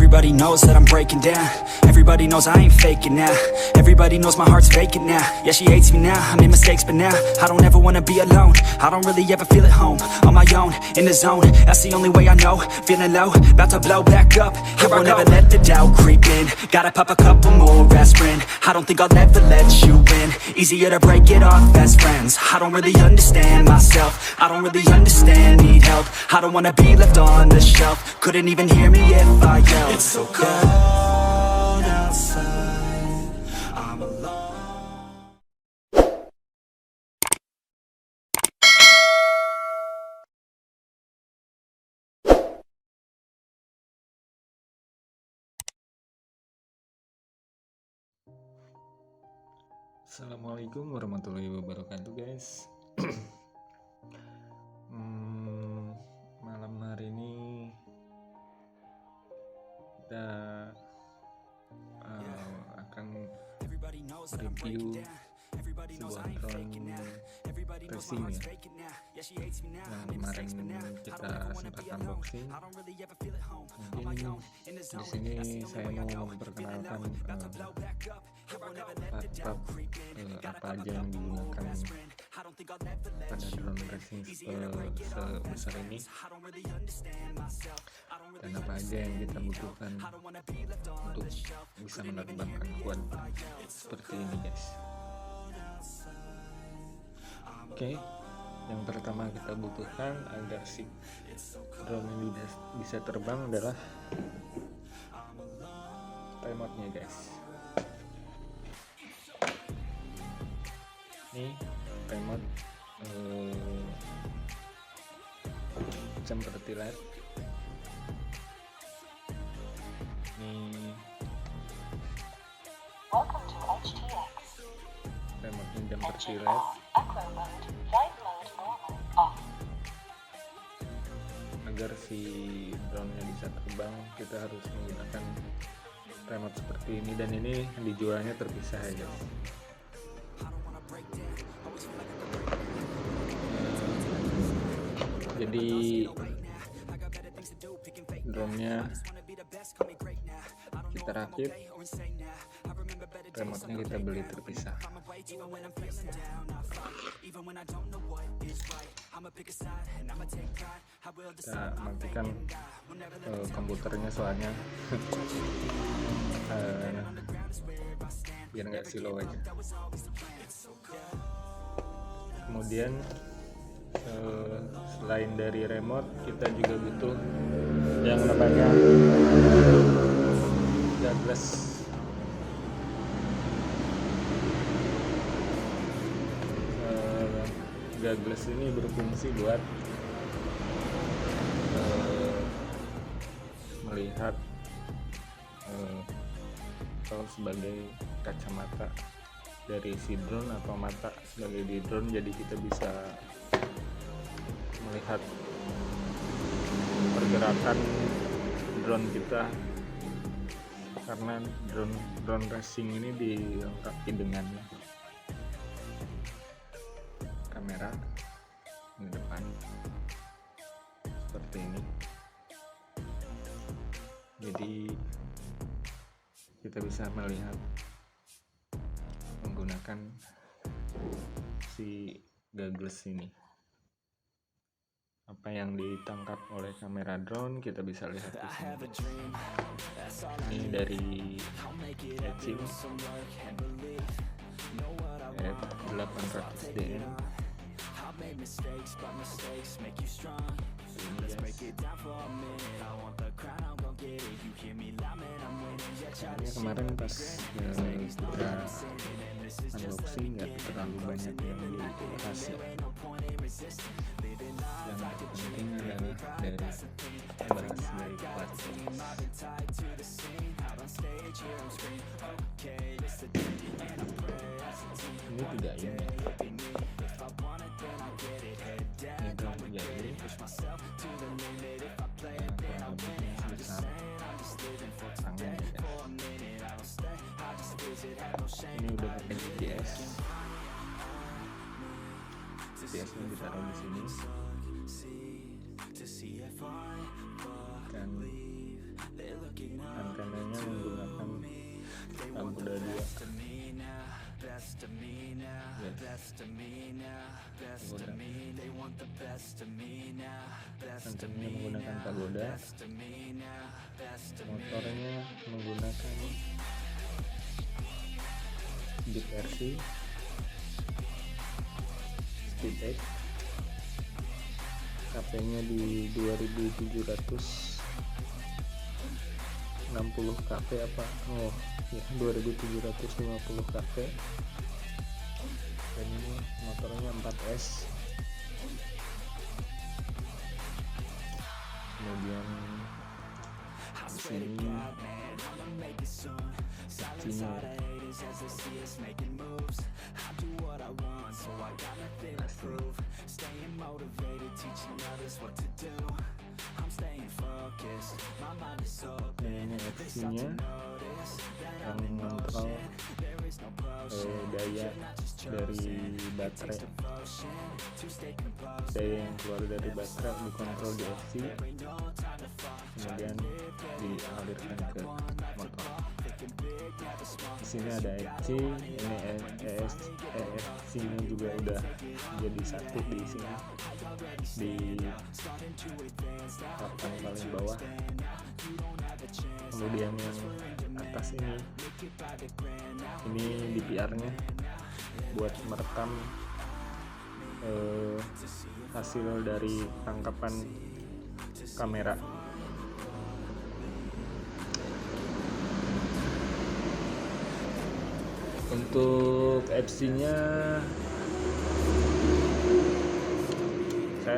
Everybody knows that I'm breaking down. Everybody knows I ain't faking now. Everybody knows my heart's vacant now. Yeah, she hates me now, I made mistakes but now I don't ever wanna be alone. I don't really ever feel at home. On my own, in the zone, that's the only way I know. Feeling low, about to blow back up. Here I won't ever let the doubt creep in. Gotta pop a couple more aspirin. I don't think I'll ever let you in. Easier to break it off best friends. I don't really understand myself. I don't really understand, need help. I don't wanna be left on the shelf. Couldn't even hear me if I yelled. It's so cold outside, I'm alone. Assalamualaikum warahmatullahi wabarakatuh guys. Malam hari ini kita akan review sebuah drone racing ya, yang kemarin kita sempat unboxing. Mungkin di sini saya mau memperkenalkan part-part apa aja yang digunakan pada drone racing sebesar ini, dan apa aja yang kita butuhkan untuk bisa menerbangkan quad seperti ini guys. Oke, yang pertama kita butuhkan agar si drone ini bisa terbang adalah remote-nya guys. Ini remote jam vertilet. Ini remote jam vertilet. Agar si drone-nya bisa terbang, kita harus menggunakan remote seperti ini, dan ini dijualnya terpisah ya guys. Jadi drone-nya kita rakit, remote-nya kita beli terpisah. Kita matikan komputernya soalnya biar nggak slow aja. Kemudian selain dari remote, kita juga butuh yang namanya goggles. Goggles ini berfungsi buat melihat atau sebagai kacamata dari si drone atau mata sebagai di drone, jadi kita bisa melihat pergerakan drone kita, karena drone racing ini dilengkapi dengan kamera di depan seperti ini. Jadi kita bisa melihat menggunakan si goggles ini. Apa yang ditangkap oleh kamera drone kita bisa lihat di sini. Ini dari Etching F800DM. Ini kemarin pas kita unboxing nggak terlalu banyak yang dibahas ya. Yang penting adalah dari bahas dari platform. Ini tidak ini. Ini drone 3D. Sebesar tangan ya. Ini udah pakai GPS. GPS-nya ditaruh di sini. Dan Antenanya menggunakan pagoda. Motornya menggunakan Jeep RC Speedx. KP-nya di 2760 kp apa? Oh ya, 2750 kp. Dan ini motornya 4S. Kemudian di sini isinya ini FC-nya yang mengontrol daya dari baterai. Daya yang keluar dari baterai dikontrol di FC, kemudian dialirkan ke motor. Di sini ada FC, ini ESC-nya juga udah jadi satu di sini, di papan paling bawah. Kemudian yang atas ini DVR-nya buat merekam hasil dari tangkapan kamera. Untuk FC-nya saya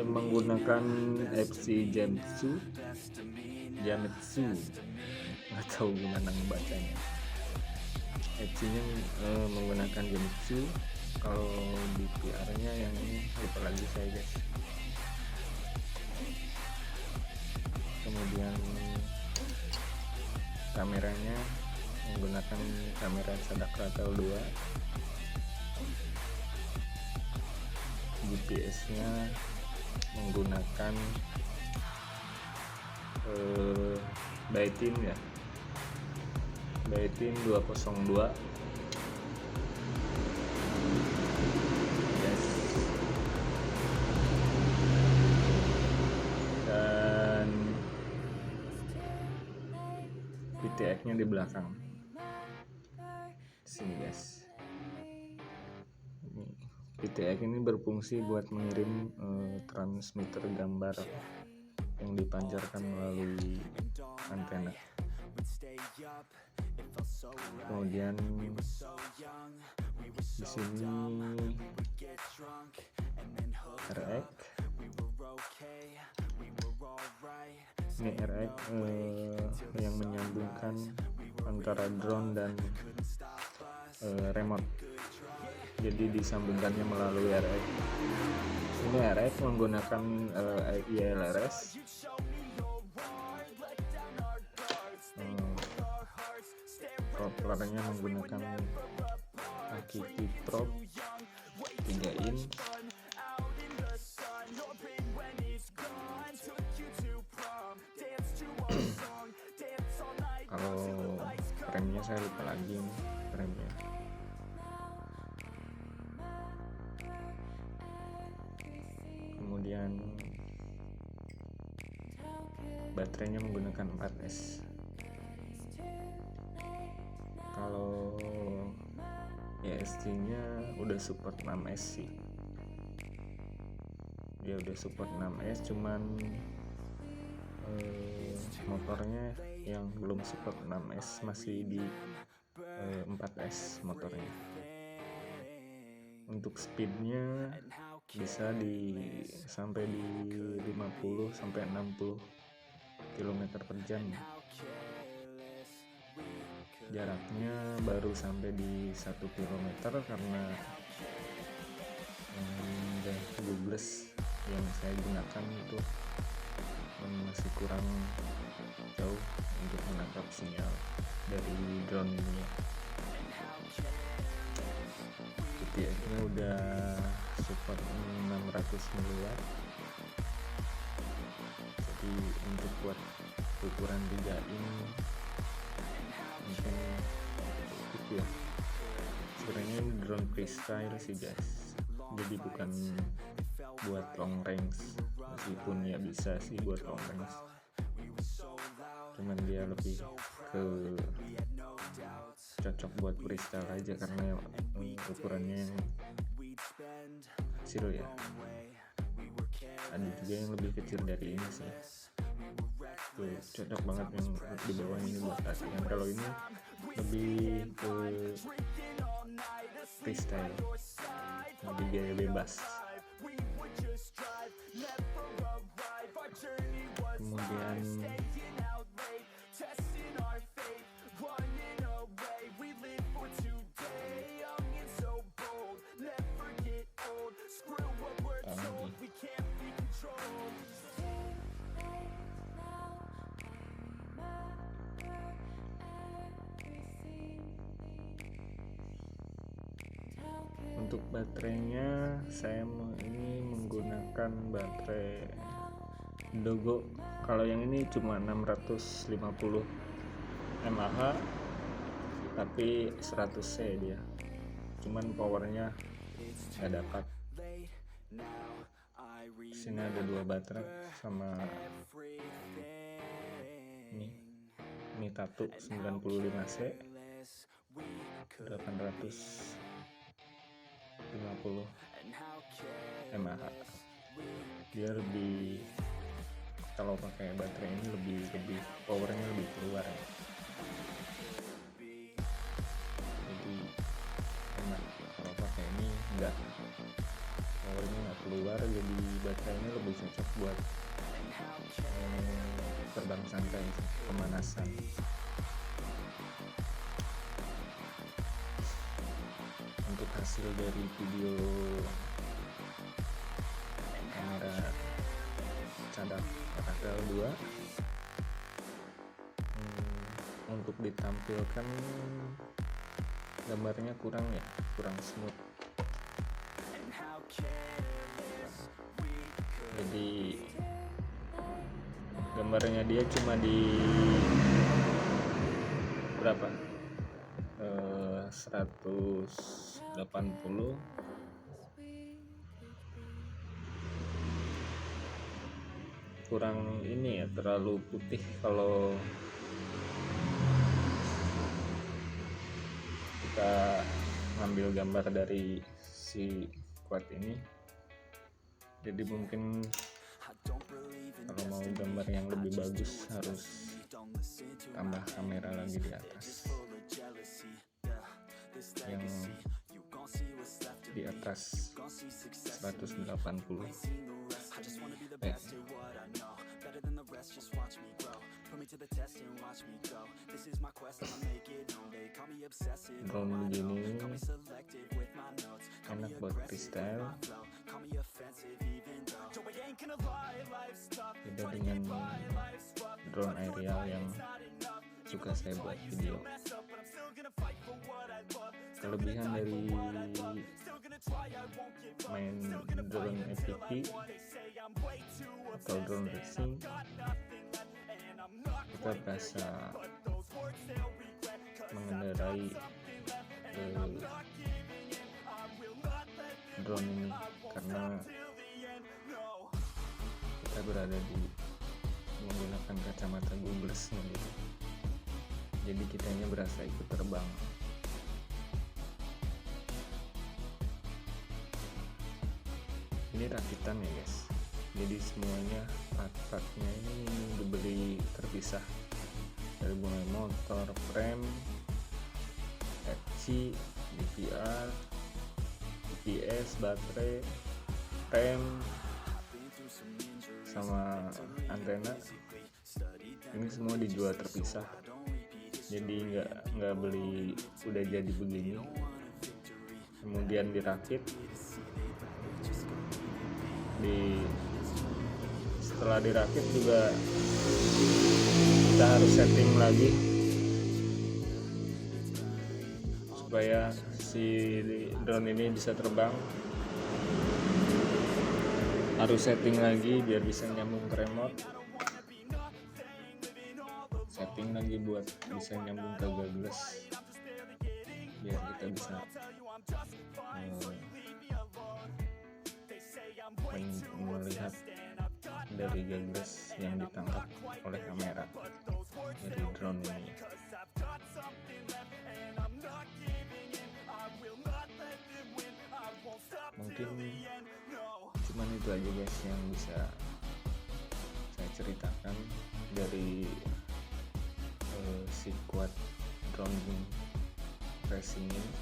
menggunakan FC Jametsu, nggak tahu gimana membacanya. FC-nya menggunakan Jametsu. Kalau di PR-nya yang ini lupa lagi saya guys. Kemudian kameranya menggunakan kamera Sadak Ratel 2. GPS-nya menggunakan Daitin ya, Daitin 202. Yes. Dan VTX-nya di belakang sini guys. VTX ini berfungsi buat mengirim transmitter gambar yang dipancarkan melalui antena. Kemudian di sini RX. Ini RX yang menyambungkan antara drone dan remote. Jadi disambungkannya melalui RX. Ini RX menggunakan ILRS. Propellernya menggunakan Akiki Prop 3 in. Kalau remnya saya lupa lagi nih, remnya. Kemudian baterainya menggunakan 4S. Kalau ESC-nya udah support 6S sih. Dia udah support 6S, cuman motornya yang belum support 6S masih di 4S motornya. Untuk speednya bisa sampai di 50 sampai 60 km per jam. Jaraknya baru sampai di 1 km karena Googless yang saya gunakan itu masih kurang jauh untuk menangkap sinyal dari drone ini ya. VTX-nya udah support 600 mW. Jadi untuk buat ukuran 3 in mungkin cukup ya, baterainya drone freestyle sih guys, jadi bukan buat long range, meskipun ya bisa sih buat long range, cuman dia lebih ke cocok buat freestyle aja karena ukurannya yang kecil ya. Ada juga yang lebih kecil dari ini sih. Tuh, cocok banget yang di bawah ini buat latihan. Kalau ini lebih ke freestyle, lebih gaya bebas. Kemudian untuk baterainya saya ini menggunakan baterai Dogo. Kalau yang ini cuma 650 mAh tapi 100C dia, cuman powernya nggak dapat. Sini ada 2 baterai sama ini Tatu 95C 850 mAh. Dia lebih, kalau pakai baterai ini lebih powernya lebih keluar ya. Jadi enak, kalau pakai ini enggak, powernya nggak keluar, jadi baterainya lebih cocok buat terbang santai, pemanasan. Untuk hasil dari video kamera cadar Rafael 2, untuk ditampilkan gambarnya kurang smooth, jadi gambarnya dia cuma di berapa 180, kurang ini ya, terlalu putih. Kalau kita ngambil gambar dari si quad ini, jadi mungkin kalau mau gambar yang lebih bagus harus tambah kamera lagi di atas, yang di atas 180. Drone begini enak buat freestyle, beda dengan drone aerial yang suka saya buat video. Kelebihan dari main drone FPV atau drone racing, kita berasa mengendarai drone ini karena kita berada di menggunakan kacamata googles gitu. Jadi kitanya berasa ikut terbang. Ini rakitan ya guys, jadi semuanya part-partnya ini dibeli terpisah, dari mulai motor, frame, FC, DVR, GPS, baterai, rem, sama antena. Ini semua dijual terpisah, jadi nggak beli udah jadi begini kemudian dirakit. Setelah dirakit juga kita harus setting lagi supaya si drone ini bisa terbang. Harus setting lagi biar bisa nyambung ke remote, setting lagi buat bisa nyambung ke goggles biar kita bisa melihat dari gagas yang ditangkap oleh kamera dari drone ini. Mungkin cuman itu aja guys yang bisa saya ceritakan dari si Quad drone racing ini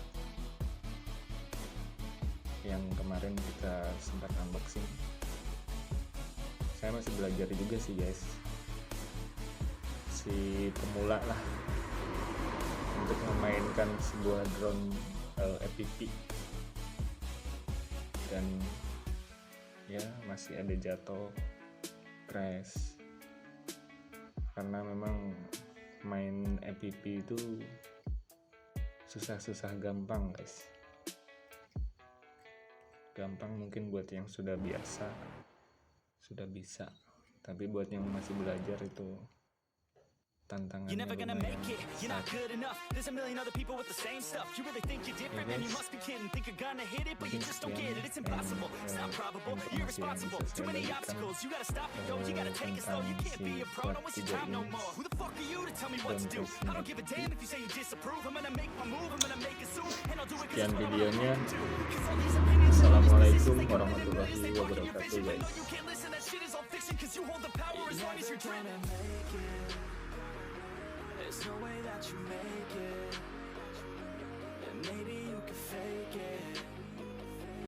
yang kemarin kita sempat unboxing. Saya masih belajar juga sih guys, si pemula lah untuk memainkan sebuah drone FPV, dan ya masih ada jatuh, crash, karena memang main FPV itu susah-susah gampang guys. Gampang mungkin buat yang sudah biasa, sudah bisa, tapi buat yang masih belajar itu tantangannya You're never gonna lumayan make it, you're not good enough. There's a million other people with the same stuff. You really think you're different, man, you must be kidding. Think you're gonna hit it, but you just don't get it. It's impossible, it's not probable, you're irresponsible. Too many obstacles, you gotta stop it, yo. You gotta take it slow, you can't be a pro, don't waste your time no more. Who the fuck are you to tell me what to do? I don't give a damn if you say you disapprove. I'm gonna make my move, I'm gonna make it soon, and I'll do it 'cause Sekian it's what I'm videonya. gonna do. 'Cause all these opinions and all these Assalamualaikum decisions, they come in warahmatullahi ways, they fuck your wabarakatuh vision. But no, guys. you can't listen, that shit is all fiction, 'cause you hold the power as long as you're dreaming. There's no way that you make it.